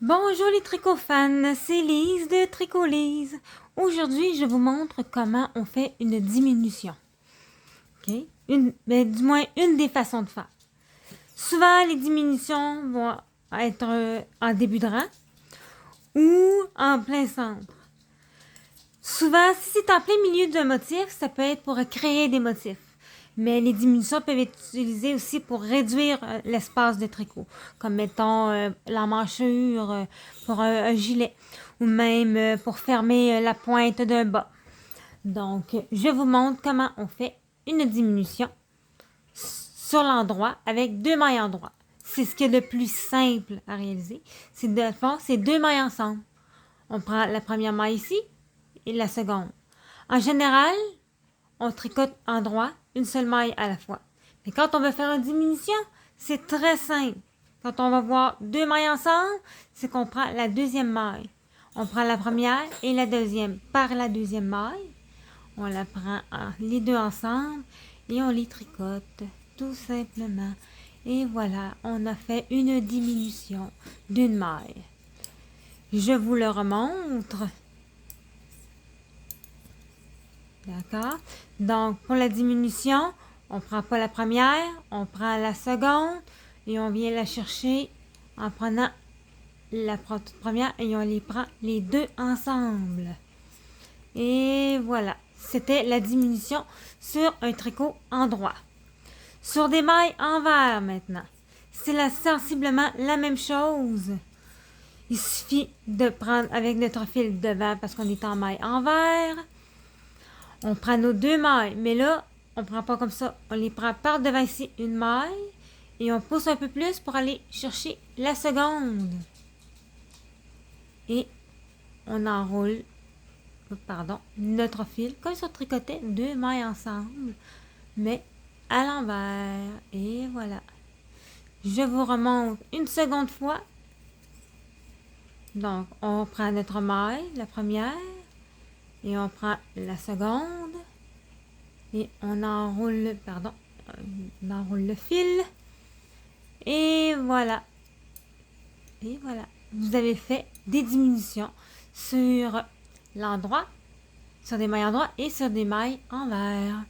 Bonjour les tricots fans, c'est Lise de Tricot Lise. Aujourd'hui, je vous montre comment on fait une diminution. OK? Du moins, une des façons de faire. Souvent, les diminutions vont être en début de rang ou en plein centre. Souvent, si c'est en plein milieu d'un motif, ça peut être pour créer des motifs. Mais les diminutions peuvent être utilisées aussi pour réduire l'espace de tricot, comme mettons l'emmanchure pour un gilet, ou même pour fermer la pointe d'un bas. Donc, je vous montre comment on fait une diminution sur l'endroit avec deux mailles endroit. C'est ce qui est le plus simple à réaliser. C'est de faire ces deux mailles ensemble. On prend la première maille ici et la seconde. En général, on tricote en droit, une seule maille à la fois. Mais quand on veut faire une diminution, c'est très simple. Quand on va voir deux mailles ensemble, c'est qu'on prend la deuxième maille. On prend la première et la deuxième par la deuxième maille. On la prend les deux ensemble et on les tricote tout simplement. Et voilà, on a fait une diminution d'une maille. Je vous le remontre. D'accord? Donc, pour la diminution, on ne prend pas la première, on prend la seconde et on vient la chercher en prenant la première et on les prend les deux ensemble. Et voilà, c'était la diminution sur un tricot en droit. Sur des mailles envers maintenant, c'est sensiblement la même chose. Il suffit de prendre avec notre fil devant parce qu'on est en maille envers. On prend nos deux mailles, mais là, on ne prend pas comme ça. On les prend par devant ici, une maille, et on pousse un peu plus pour aller chercher la seconde. Et on enroule, notre fil, comme si on tricotait deux mailles ensemble, mais à l'envers. Et voilà. Je vous remonte une seconde fois. Donc, on prend notre maille, la première, et on prend la seconde. Et on enroule le fil. Et voilà. Et voilà. Vous avez fait des diminutions sur l'endroit, sur des mailles endroit et sur des mailles envers.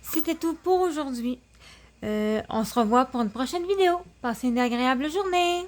C'était tout pour aujourd'hui. On se revoit pour une prochaine vidéo. Passez une agréable journée.